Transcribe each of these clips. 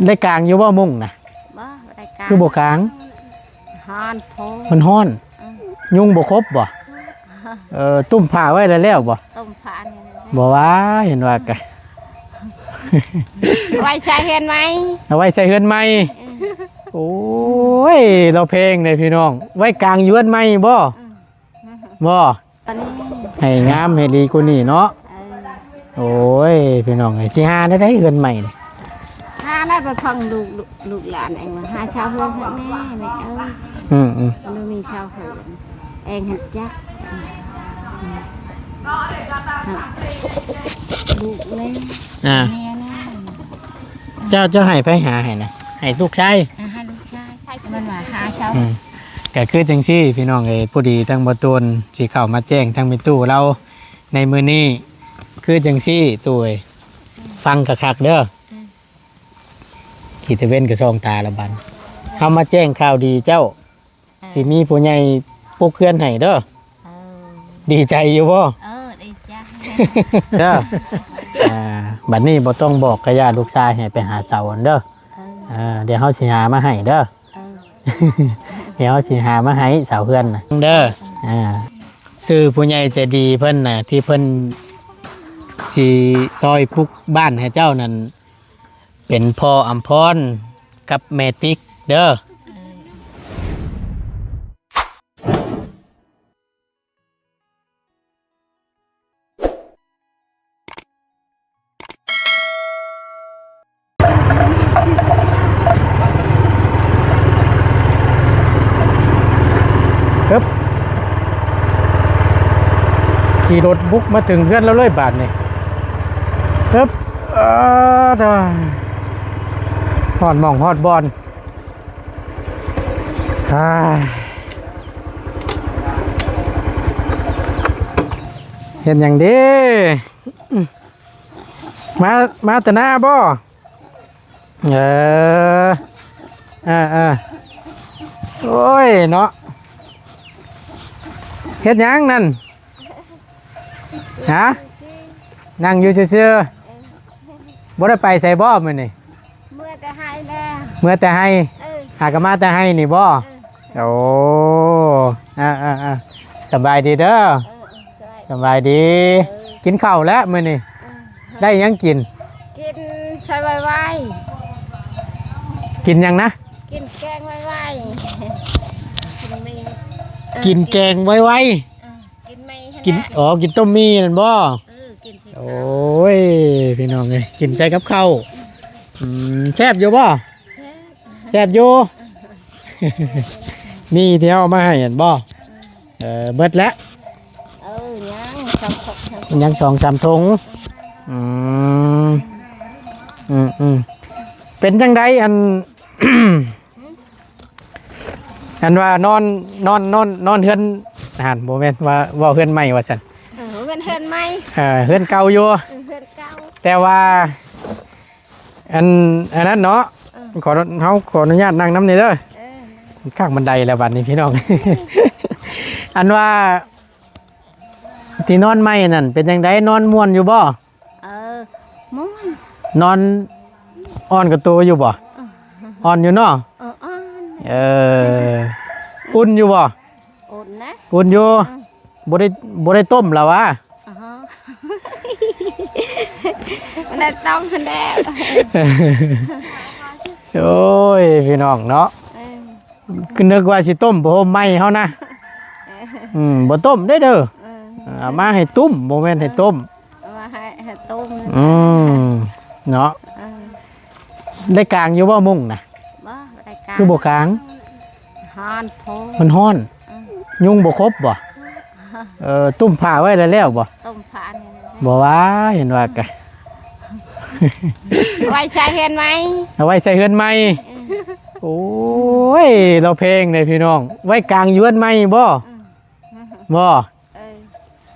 ได้กลางอยู่บ่มุ่งนะบ่ได้กลางคือบ่กลางฮ้อนโพมันฮ้อนยุงบ่ครบบ่ตุ้มผ้าไว้แล้วบ่ต้มผ้านี่บ่ว่าเห็นว่ากะ ไว้ใช้เห็นไหมเอาไว้ใส่เฮือนใหม่โอ้ยเราเพลงเลยพี่น้องไว้กลางเฮือนใหม่บ่ให้งามให้ดีกว่านี้เนาะโอ้ยพี่น้องไอ้สิหาได้เฮือนใหม่นี่หาได้ไปฟังลูกหลานเองว่าหาชาวเฮือนแม่มันมีชาวเฮือนเองหัดจักลูกเลยแม่เจ้าให้ไปหาให้นะให้ลูกชายให้ลูกชายมันว่าหาชาวก็คือจังซี่พี่น้องผู้ดีทั้งบ่ตูนสิเข้ามาแจ้งทั้งมีตู้เราในมื้อนี้คือจังซี่ตู้ฟังคักๆเด้อขีดตะเว้นกับซองตาละบันเฮามาแจ้งข่าวดีเจ้าสิมีผู้ใหญ่ปลุกเฮือนให้เด้อดีใจอยู่บ่ดีใจเด้อบัดนี้บ่ต้องบอกกะย่าลูกชายให้ไปหาเสาอันเด้อเดี๋ยวเฮาสิหามาให้เด้อเดี๋ยวเฮาสิหามาให้เสาเฮือนน่ะเด้อชื่อผู้ใหญ่ใจดีเพิ่นน่ะที่เพิ่นสิซอยปลุกบ้านให้เจ้านั่นเป็นพ่ออำพรกับแม่ติ๊กเด้อครับขี่รถบุกมาถึงเพื่อนแล้วเลยบาทนี่ครับฮอดหม่องฮอดบอลเห็นอย่างดีมาแต่หน้าบ่โอ้ยเนาะเฮ็ดหยังนั่นฮะนั่งอยู่เฉยๆบ่ได้ไปใส่บ่มื้อนี่เมื่อแต่ให้แน่เมื่อแต่ให้หากมาแต่ให้นี่บ่โอ้สบายดีเด้อสบายดีกินข้าวแล้วมื้อนี่ได้ยังกินใช้ไวกินยังนะกินแกงไวกินแกงไวกินกินต้มมีนั่นบ่โอ้ยพี่น้องเลยกินใจกับข้าวแซ่บอยู่บ่แซ่บอยู่นี่ที่เอามาให้เห็นบ่เบิดแล้วยัง2-3 ถุงเป็นจังไดอัน อันว่านอนเฮือนหันโมเมนต์ว่าเฮือนใหม่ว่าซั่นเฮือนใหม่เฮือนเก่าอยู่แต่ว่าอันนั้นเนาะขออนุญาตนั่งน้ำนี่เด้อข้างบันไดแล้วบัดนี้พี่น้อง อันว่าที่นอนใหม่นั่นเป็นจังไดนอนม่วนอยู่บ่ม่วนนอนอ่อนกับตัวอยู่บ่อ่อนอยู่เนาะอุ่นอยู่บ่อุ่นนะอุ่นอยู่บ่ได้ต้มแล้ววะมันได้ต้มมันแดดโอ้ยพี่น้องเนาะคือนึกว่าสิต้มบ่ไหม้เฮานะบ่ต้มได้เด้อเอามาให้ตุ้มบ่แม่นให้ต้มมาให้ต้มเนาะได้กลางอยู่บ่มุ่งนะบ่ได้กลางคือบ่กลางฮ้อนโพมันฮ้อนยุงบ่ครบบ่ตุ้มผ้าไว้แล้วบ่ต้มผ้านี่บ่ว่าเห็นว่ากะ ไว้ใช้เห็นไหมเอาไว้ใส่เฮือนใหม่โอ้ยเราเพลงเลยพี่น้องไว้กลางเฮือนใหม่บ่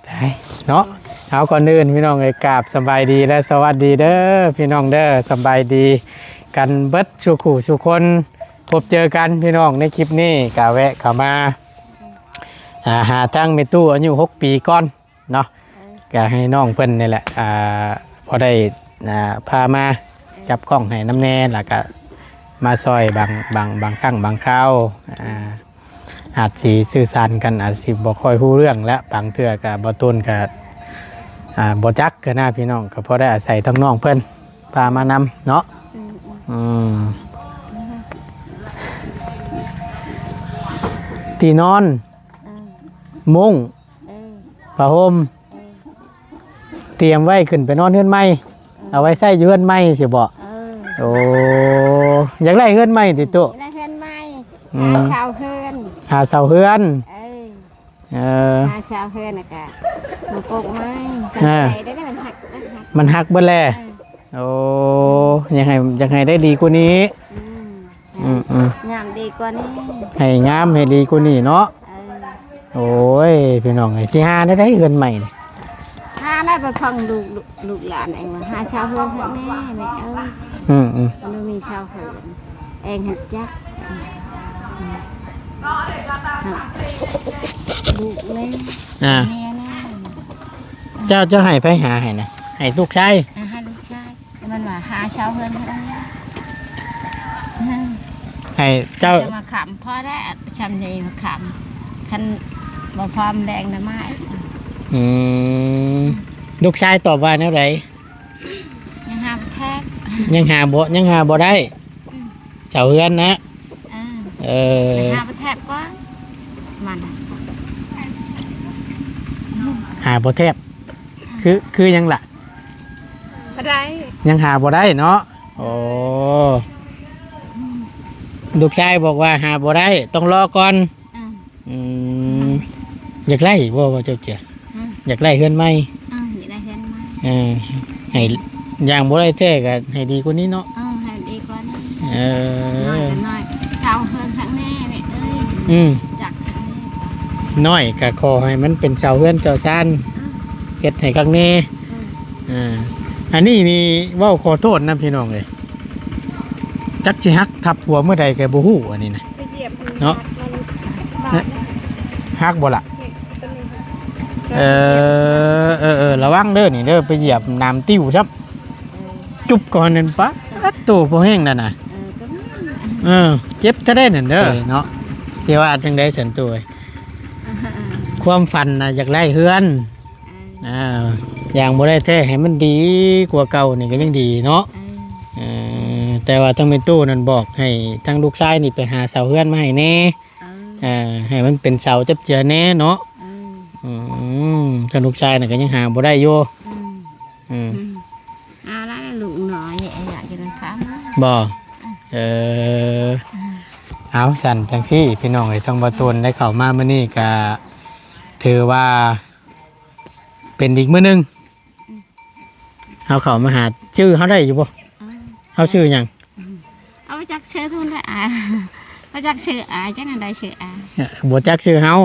ได้เนาะเอาก่อนอื่นพี่น้องกราบสบายดีและสวัสดีเด้อพี่น้องเด้อสบายดีกันเบิดสุขุสุคนพบเจอกันพี่น้องในคลิปนี้กะแวะเข้ามาหาทั้งเมตู้อายุ6 ปีก่อนเนาะก็ให้น้องเพิ่นนี่แหละพอได้พามา จับกล้องให้น้ำแน่แล้วก็มาซอยบางครั้งบางคราวอาจสิสื่อสารกันอาจสิบ่ค่อยรู้เรื่องและบางเทื่อก็บ่ต้นก็บ่จักก็น่าพี่น้องก็พอได้อาศัยทั้งน้องเพิ่นพามานำเนาะที่นอนมุ้งผ้าห่มเตรียมไว้ขึ้นไปนอนเฮือนใหม่เอาไว้ใส่อยู่เฮือนใหม่สิบ่โอ้อยากได้เฮือนใหม่ติตุได้เฮือนใหม่หาชาวเฮือนหาเสาเฮือนหาชาวเฮือนน่ะกะมาปลูกไม้ได้มันหักเบิดแลโอ้ยังไงได้ดีกว่านี้งามดีกว่านี้ให้งามให้ดีกว่านี้เนาะโอ้ยพี่น้องไอ้สิหาได้เฮือนใหม่นี่หาได้ไปฟังลูกหลานเองว่าหาชาวเฮือนข้างแม่แม่มันมีชาวเฮือนเองหัดจักลูกเล่นแม่เจ้าให้ไปหาให้นะให้ลูกชายให้ลูกชายมันว่าหาชาวเฮือนข้างแม่ให้เจ้ามาขำพ่อได้ชำนีมาขำคันบ่พร้อมแดงนะไม้ลูกชายตอบว่าแนวไหนยังหาแทบยังหาบ่ได้เสาเฮือนนะหาแทบก็มันหาบ่แทบคือยังล่ะบ่ได้ยังหาบ่ได้เนาะโอ้ลูกชายบอกว่าหาบ่ได้ต้องรอก่อนอยากไล่บ่เจ้าเจ้าอยากไล่เฮือนไหมอยากได้เฮือนไหมให้อย่างบ่ได้แท้ก็ให้ดีกว่านี้เนาะให้ดีกว่านี้น้อยกันน้อยชาวเฮือนข้างแน่แม่เอ้ยจักน้อยก็ขอให้มันเป็นชาวเฮือนเจ้าชานเฮ็ดให้ข้างแน่อันนี้นี่เว้าขอโทษนะพี่น้องเอ้ยจักสิฮักทับหัวเมื่อใดก็บ่ฮู้อันนี้นะเนาะฮักบ่ล่ะระวังเด้อนี่เด้อไปเหยียบน้ำติ้วซับจุบก่อนนั่นปะตัวพอแห้งนั่นน่ะเจ็บจะได้นั่นเด้อเนาะเสียว่าจังได้ฉันตัวความฝันนะอยากไล่เฮือนอย่างบ่ได้แท้ให้มันดีกว่าเก่านี่ก็ยังดีเนาะแต่ว่าทั้งเป็นตู้นั่นบอกให้ทั้งลูกชายนี่ไปหาเสาเฮือนมาให้แน่ให้มันเป็นเสาจับเจือแน่เนาะถ้าลูกชายน่ะก็ยังหาบ่ได้อยู่แล้วลูกหน่อยอยากจะนั่งค้ำบ่เอาสั่นจังซี่พี่น้องไอ้ทางบ่ตูนได้เข้ามามื้อนี้ก็ถือว่าเป็นอีกมื้อนึงเฮาเข้ามาหาชื่อเฮาได้อยู่บ่เฮาชื่อหยังเอาจักชื่อทุนได้เอาจักชื่อจังนั้นได้ชื่อบ่จักชื่อเฮา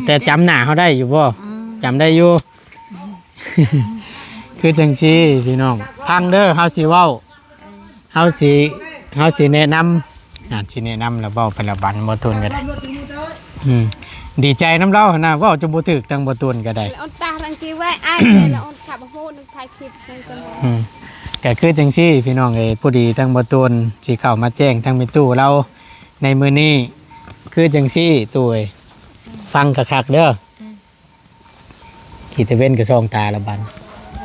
แต่จำหน้าเขาได้อยู่บ่จำได้อยู่คือจังซี่พี่น้องฟังเด้อเฮาสิเว้าเฮาสิแนะนำสิแนะนำแล้วเว้าไปละบันบ่ตูนก็ได้ดีใจน้ำเล่านะเว้าจะบ่ถึกตั้งบ่ตูนก็ได้เอาตาทังกี้ไว้อ้ายแล้วเอาขับโหนึงถ่ายคลิปก็คือจังซี่พี่น้องเอ้ยผู้ดีทั้งบ่ตูนสิเข้ามาแจ้งทั้งมีตู้เราในมื้อนี้คือจังซี่ตู้เอ้ยฟังคักๆเด้อขีดตะเว้นกับซองตาละบัน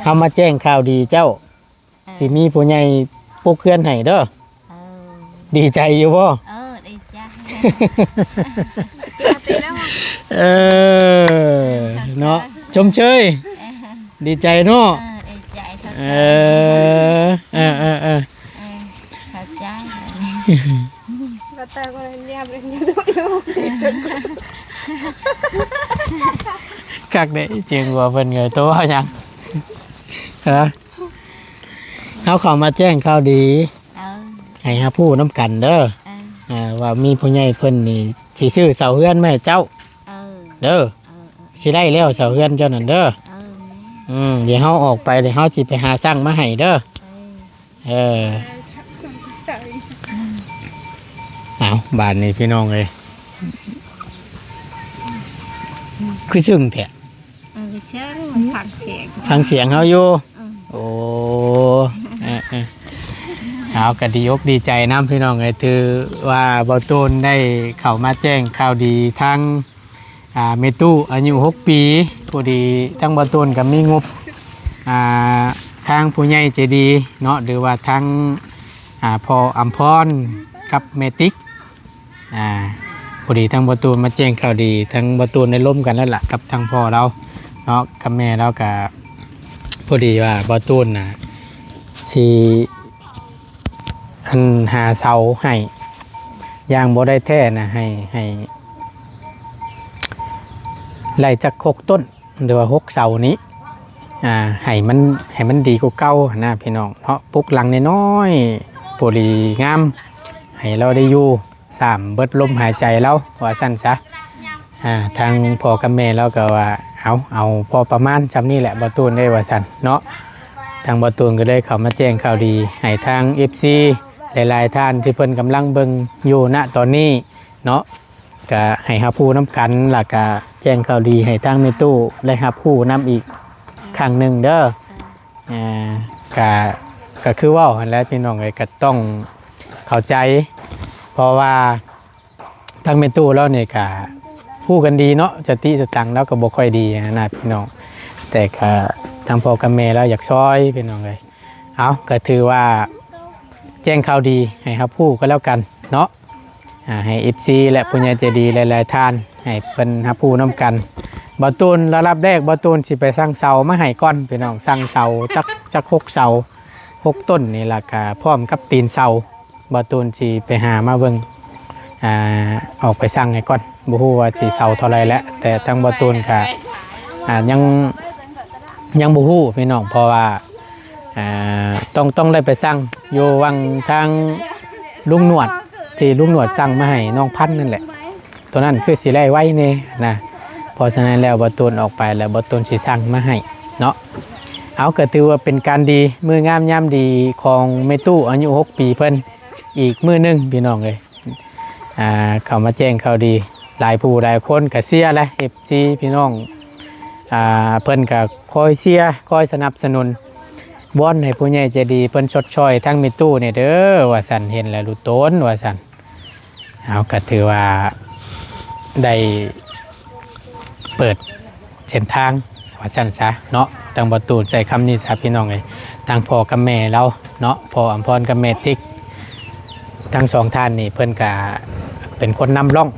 เฮามาแจ้งข่าวดีเจ้าสิมีผู้ใหญ่ปลุกเคลื่อนให้เด้อดีใจอยู่บ่ดีใจเนาะชมเชยดีใจเนาะดีใจเข้าใจแต่ก็ยังเป็นอยู่คักได้จริงว่าเพิ่นเงยตัวยังฮะเขาเข้ามาแจ้งข่าวดีให้หาผู้น้ำกันเด้อว่ามีผู้ใหญ่เพิ่นนี่สิซื้อเสาเฮือนมาให้เจ้าเด้อสิได้แล้วเสาเฮือนเจ้านั่นเด้อเดี๋ยวเฮาออกไปเดี๋ยวเฮาสิไปหาสร้างมาให้เด้อเอาบานนี้พี่น้องเลยคือซึ้งแท้ฟังเสียงเขาอยู่โอ้ เอาก็ดีอกดีใจน้ำพี่น้องเลยถือว่าบ่ตูนได้เข้ามาแจ้งข่าวดีทั้งเมตู้อายุ6 ปีพอดีทั้งบ่ตูนก็มีงบทางผู้ใหญ่ใจดีเนาะหรือว่าทั้งพออัมพรกับเมติกพอดีทั้งบ่ตูนมาแจ้งข่าวดีทั้งบ่ตูนได้ร่วมกันแล้วล่ะกับทั้งพ่อเราเนาะกับแม่เราก็พอดีว่าบ่ตูนสิอันหาเสาให้ย่างบ่ได้แท้นะให้ไล่จาก6 ต้นหรือว่า6 เสานี้ให้มันดีกว่าเก่านะพี่น้องเพราะปลูกหลังน้อยๆพอดีงามให้เราได้อยู่3เบิดลมหายใจแล้วว่าสั้นซะทางพ่อกับแม่เราก็ว่าเอาพอประมาณจำนี่แหละบ่ตูนได้ว่าสั้นเนาะทางบ่ตูนก็เลยเข้ามาแจ้งข่าวดีให้ทาง FCหลายๆท่านที่เพิ่นกำลังเบิ่งอยู่ณตอนนี้เนาะก็ให้รับผู้น้ำกันแล้วก็แจ้งข่าวดีให้ทางแม่ตู้ได้รับผู้นำอีกครั้งหนึ่งเด้อก็คือว่าแล้วพี่น้องก็ต้องเข้าใจเพราะว่าทางแม่ตู้เราเนี่ยก็พูดกันดีเนาะสติสตังแล้วก็บ่ค่อยดีนะพี่น้องแต่ก็ทางพ่อกับแม่เราอยากซอยพี่น้องเลยเอาก็ถือว่าแจ้งข่าวดีให้ครับผู้ก็แล้วกันเนาะให้ FC และผู้ใหญ่ใจดีหลายๆท่านให้เป็นครับผู้น้ำกันบ่ตูนระดับแรกบ่ตูนสิไปสร้างเสามาให้ก่อนพี่น้องสร้างเสาจัก6 เสา6 ต้นนี่ล่ะก็พร้อมกับตีนเสาบ่ตูนสิไปหามาเบิ่งออกไปสร้างให้ก่อนบ่ฮู้ว่าสิเสาเท่าไรแล้วแต่ทางบ่ตูนก็ยังบ่ฮู้พี่น้องเพราะว่าต้องได้ไปสั่งโยวังทางลุงหนวดที่ลุงหนวดสั่งมาให้น้องพันนั่นแหละตัวนั้นคือสิไล่ไว้เนี่ยนะพอฉะนั้นแล้วบ่ตูนออกไปแล้วบ่ตูนสิสั่งมาให้เนาะเอาก็ถือว่าเป็นการดีมืองามยามดีของแม่ตู้อายุ6 ปีเพิ่นอีกมื้อนึงพี่น้องเลยเข้ามาแจ้งข่าวดีหลายผู้หลายคนก็เชียร์แหละ FC พี่น้องเพิ่นก็คอยเชียร์คอยสนับสนุนวอนให้ผู้ใหญ่ใจดีเพิ่นชดช่อยทั้งแม่ตู้เนี่ยเด้อว่าสั่นเห็นแล้วรู้ต้นว่าสั่นเอาก็ถือว่าได้เปิดเส้นทางว่าสั่นซะเนาะทางบ่ตูนใจคำนี้ซะพี่น้องเอ้ยทางพ่อกับแม่เราเนาะพ่ออำพรกับแม่ติ๊กทั้ง2 ท่านนี่เพิ่นก็เป็นคนนำร่อง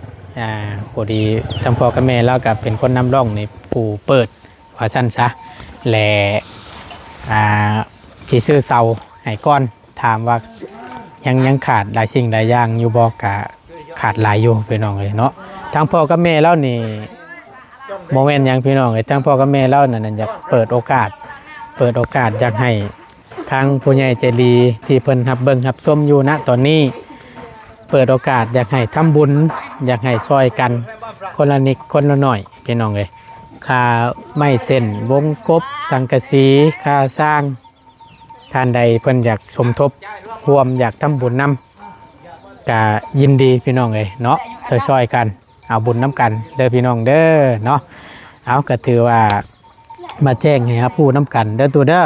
พอดีทางพ่อกับแม่เราก็เป็นคนนำร่องนี่ผู้เปิดว่าสั่นซะแลที่ซื้อเสาให้ก้อนถามว่ายังขาดหลายสิ่งหลายอย่างอยู่บอกกะขาดหลายอยู่พี่น้องเลยเนาะทั้งพ่อกับแม่เล่านี่โมเมนต์ยังพี่น้องเลยทั้งพ่อกับแม่เล่านั่นอยากเปิดโอกาสอยากให้ทางผู้ใหญ่ใจดีที่เพิ่นรับเบิ่งรับชมอยู่ณตอนนี้เปิดโอกาสอยากให้ทำบุญอยากให้ซอยกันคนละนิดคนละหน่อยพี่น้องเลยค่าไม้เส้นวงกบสังกะสีค่าสร้างท่านใดเพิ่นอยากสมทบรวมอยากทำบุญนำก็ยินดีพี่น้องเลยเนาะช่วยๆกันเอาบุญน้ำกันเด้อพี่น้องเด้อเนาะเอาก็ถือว่ามาแจ้งให้ครับผู้น้ำกันเด้อตัวเด้อ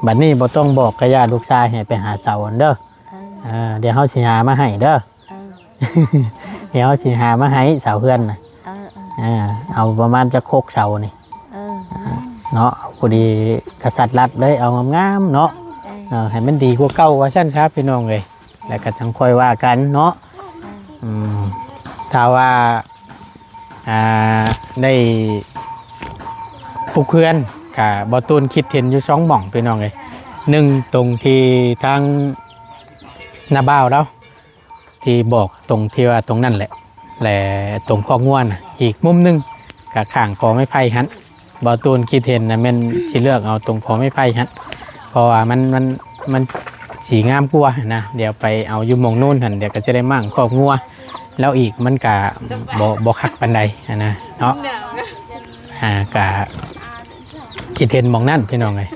บัดนี้บ่ต้องบอกกระยาลูกชายให้ไปหาเสาเด้อเดี๋ยวเขาสิหามาให้เด้อเดี๋ยวเขาสิหามาให้เสาเพื่อนนะเอาประมาณจะ6 เสานี่เนาะพอดีกษัตริย์รัดเลยเอางามๆเนาะให้มันดีกว่าเก่าว่าชั้นครับพี่น้องเลยแล้วก็จังค่อยว่ากันเนาะถ้าว่าได้ปลูกเขื่อนกับบอตูนคิดเห็นอยู่2 หม่องพี่น้องเลย1ตรงที่ทางนาบ่าวแล้วที่บอกตรงที่ว่าตรงนั่นแหละตรงข้อง่วนอีกมุมนึงกับข้างคอไม้ไผ่ฮันบอตูนคิดเห็นนะมันสิเลือกเอาตรงคอไม้ไผ่ฮันเพราะว่ามันสีงามกว่านะเดี๋ยวไปเอาอยู่มองนู่นหันเดี๋ยวก็จะได้มั่งข้องัวแล้วอีกมันกะบ่คักปันใดนะเนาะกะคิดเห็นมองนั่นพี่น้องเลย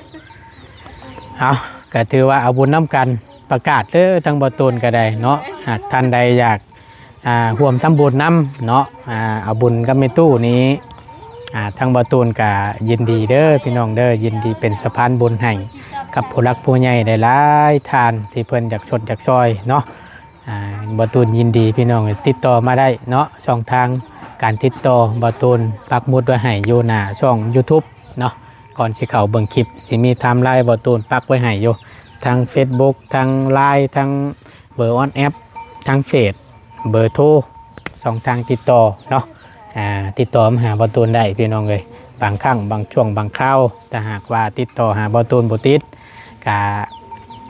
เอาก็ถือว่าเอาบุญน้ำกันประกาศเด้อทางบอตูนก็ได้เนาะหากท่านใดอยากร่วมทำบุญน้ำเนาะเอาบุญกับแม่ตู้นี้ทางบอตูนก็ยินดีเด้อพี่น้องเด้อยินดีเป็นสะพานบุญให้ กับผู้รักผู้ใหญ่ได้หลายทานที่เพิ่นอยากชดอยากซอยเนาะบ่ตูนยินดีพี่น้องติดต่อมาได้เนาะช่องทางการติดต่อบ่ตูนปักหมุดไว้ให้อยู่หน้าช่อง YouTube เนาะก่อนสิเข้าเบิ่งคลิปสิมีไทม์ไลน์บ่ตูนปักไว้ให้อยู่ทาง Facebook ทาง LINE ทางเบอร์ออนแอปทางเฟซเบอร์โทรช่องทางติดต่อเนาะติดต่อมาหาบ่ตูนได้พี่น้องเลยบางครั้งบางช่วงบางคราวถ้าหากว่าติดต่อหาบ่ตูนบ่ติดก็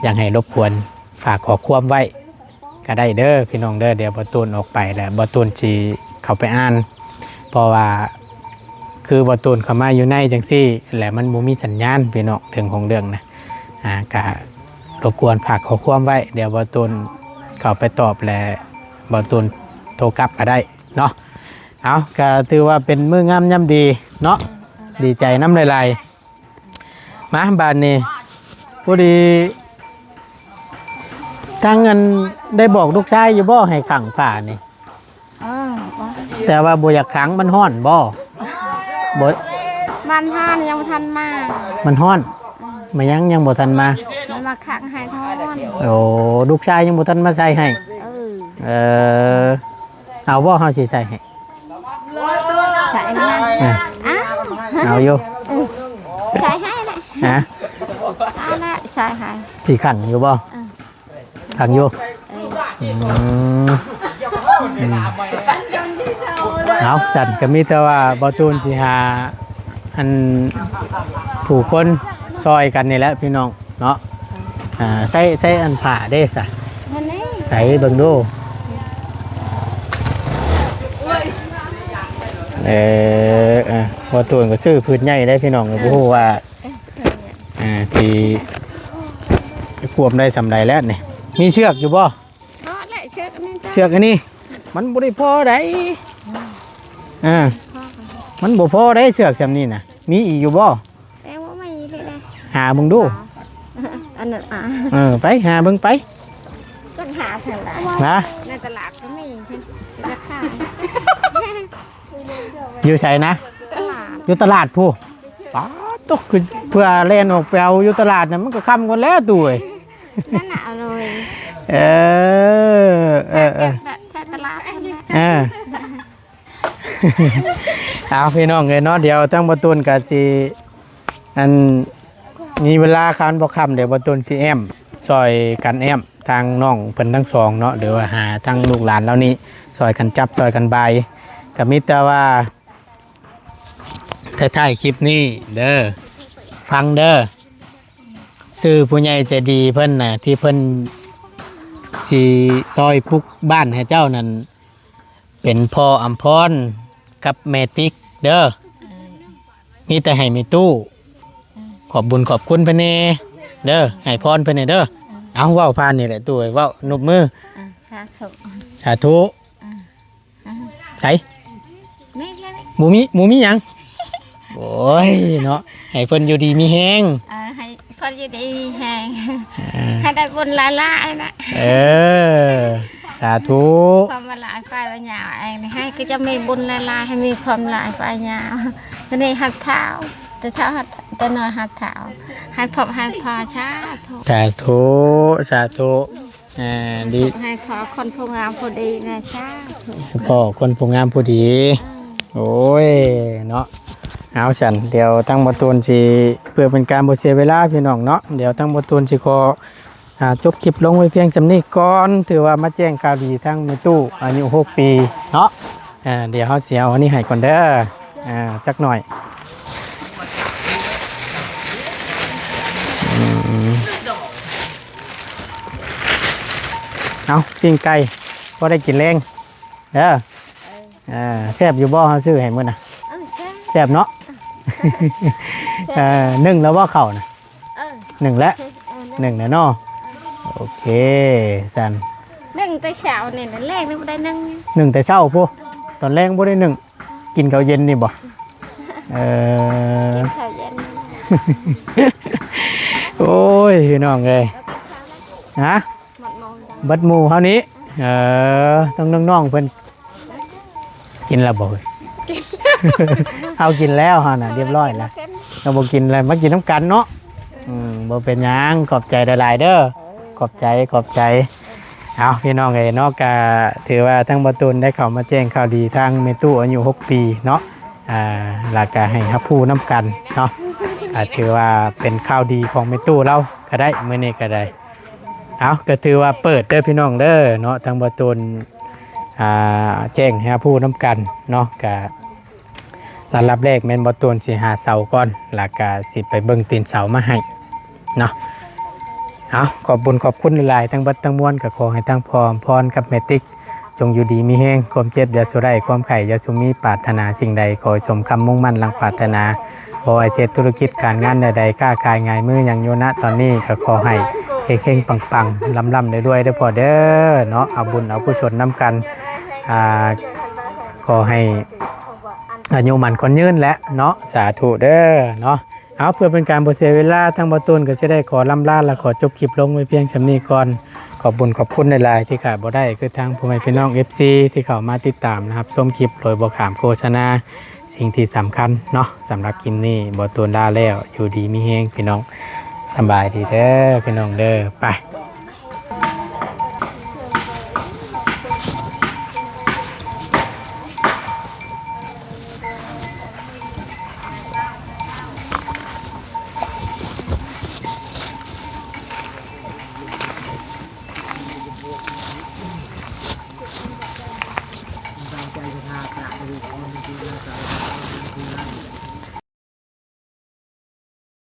อยากให้รบกวนฝากขอความไว้ก็ได้เด้อพี่น้องเด้อเดี๋ยวบ่ตูนออกไปแล้วบ่ตูนสิเข้าไปอ่านเพราะว่าคือบ่ตูนเข้ามาอยู่ในจังซี่แหละมันบ่มีสัญญาณพี่น้องเรื่องของเรื่องนะก็รบกวนฝากขอความไว้เดี๋ยวบ่ตูนเข้าไปตอบและบ่ตูนโทรกลับก็ได้เนาะเอาก็ถือว่าเป็นมื้องามยามดีเนาะดีใจน้ำลายๆมาบานนี้พอดีทางเงินได้บอกลูกชายอยู่บ่ให้ขังฝ่านี่แต่ว่าบ่อยากขังมันห้อนบ่มันห้านยังบ่ทันมามันห้อนมายังบ่ทันมามันมาขังให้ทอน โอ้ลูกชายยังบ่ทันมาใส่ให้เอาบ่เฮาสิใส่ให้ใส่ให้เอาอยู่ใส่ให้เลยเอาละใส่ให้สิขังอยู่บ่ขังอยู่เอาสั่นก็มีแต่ว่าบ่ตูนสิหาอันผู้คนซอยกันนี่แหละพี่น้องเนาะใส่อันผ้าได้ซะใส่เบิ่งดูบ่ตูนก็ซื้อพื้นใหญ่ได้พี่น้องก็บ่ฮู้ว่าสิควบได้สำใดแล้วนี่มีเชือกอยู่บ่เชือกอันนี้มันบ่ได้พอได้มันบ่พอได้เชือกซำนี้น่ะมีอีกอยู่บ่แต่ว่าไม่เลยนะหาเบิ่งดูอันนั้นไปหาเบิ่งไปต้นหาเท่าไหร่นะในตลาดก็มีใช่ราคาอยู่ไสนะอยู่ตลาดผู้ป๊าตกคือเพื่อเล่นออกไปเอาอยู่ตลาดน่ะมันก็ค่ำกันแล้วตู้เอ้ยนั่นน่ะเอาเลยแค่ตลาดเอาพี่น้องเนาะเดี๋ยวตั้งบ่ตูนก็สิอันมีเวลาคันบ่ค่ำเดี๋ยวบ่ตูนสิแอมซอยกันแอมทางน้องเพิ่นทั้งสองเนาะเดี๋ยวหาทางลูกหลานแล้วนี้ซอยกันจับซอยกันบายก็มีแต่ว่าท้ายๆคลิปนี้เด้อฟังเด้อชื่อผู้ใหญ่ใจดีเพิ่นน่ะที่เพิ่นสิซอยปลุกบ้านให้เจ้านั่นเป็นพ่ออำพรกับแม่ติ๊กเด้อมีแต่ให้มีตู้ขอบบุญขอบคุณเพิ่นแน่เด้อให้พรเพิ่นแน่เด้อเอาเว้าผ่านนี่แหละตู้เว้านบมือสาธุใช่หมูมีหยังโอ้ยเนาะให้เพิ่นอยู่ดีมีแฮงให้เพิ่นอยู่ดีมีแฮงให้ได้บุญหลายๆนะสาธุความหลายฝ่ายยาวเองให้ก็จะมีบุญหลายๆให้มีความหลายฝ่ายยาวจะได้หัดเท้าแต่เท้าหัดแต่น้อยหัดเท้าให้พบให้พาชาธุสาธุดีให้พอคนผู้งามผู้ดีนะจ้าพ่อคนผู้งามผู้ดีโอ้ยเนาะเอาฉันเดี๋ยวตั้งบ่ตูนสิเพื่อเป็นการบ่เสียเวลาพี่น้องเนาะเดี๋ยวตั้งบ่ตูนสิขอจบคลิปลงไว้เพียงสำนี้ก่อนถือว่ามาแจ้งข่าวดีทั้งแม่ตู้อายุ6 ปีเนาะเดี๋ยวเฮาสิเอาอันนี้ให้ก่อนเด้อจักหน่อยเอาปิ้งไก่บ่ได้กินแรงเด้อแซ่บอยู่บ่เฮาซื้อให้มื้อน่ะแซ่บเนาะนึ่งแล้วบ่เข้าน่ะนึ่งแล้วนึ่งแล้วเนาะโอเคสันนึ่งแต่เช้าเนี่ยแรกนี่บ่ได้นึ่งแต่เช้าพวกตอนแรกบ่ได้นึ่งกินข้าวเย็นนี่บ่ข้าวเย็นโอ้ยพี่น้องเอ้ยฮะบัดหมู่เฮานี้ต้องน้องๆเพิ่นกินแล้วบ่เอากินแล้วฮะน่ะเรียบร้อยแล้วเราบ่กินอะไรมากินน้ำกันเนาะ บ่เป็นหยังขอบใจหลายๆเด้อขอบใจเอาพี่น้องเอ้ยเนาะก็ถือว่าทั้งบ่ตูนได้เข้ามาแจ้งข่าวดีทางเมตู้อายุ6ปีเนาะแล้วก็ให้รับผู้นํกันเนาะถือว่าเป็นข่าวดีของเมตู้เราก็ได้มื้อนี้ก็ได้เอาก็ถือว่าเปิดเด้อพี่น้องเด้อเนาะทางบ่ตูนแจ้งให้รับผู้นํกันเนาะก็ระดับแรกแม่นบ่ตูนสิหาเสาก่อนแล้วก็สิไปเบิ่งตีนเสามาให้เนาะเอาขอบบุญขอบคุณหลายๆทั้งบัดทั้งมวลก็ขอให้ทั้งพรกับแม่ติ๊กจงอยู่ดีมีแห้งความเจ็บอย่าสุได้ความไข่อย่าสุมีปรารถนาสิ่งใดขอให้สมคำมุ่งมั่นหลังปรารถนาขอให้เสร็จธุรกิจการงานใดๆค้าขายง่ายมืออย่างโยนะตอนนี้ก็ขอให้เฮงๆปังๆล่ำๆด้วยเด้อพ่อเด้อเนาะเอาบุญเอากุศลนำกันขอให้อายุมันคนยืนและเนาะสาธุเด้อเนาะเอาเพื่อเป็นการบ่เสียเวลาทั้งบ่ตูนก็จะได้ขอล่ำลาและขอจบคลิปลงไว้เพียงสำนี้ก่อนขอบบุญขอบคุณหลายๆที่ขาดบ่ได้คือทางพ่อแม่พี่น้อง FC ที่เข้ามาติดตามนะครับชมคลิปโดยบ่ขามโฆษณาสิ่งที่สำคัญเนาะสำหรับคลิปนี้บ่ตูนลาแล้วอยู่ดีมีแฮงพี่น้องสบายดีเด้อพี่น้องเด้อไป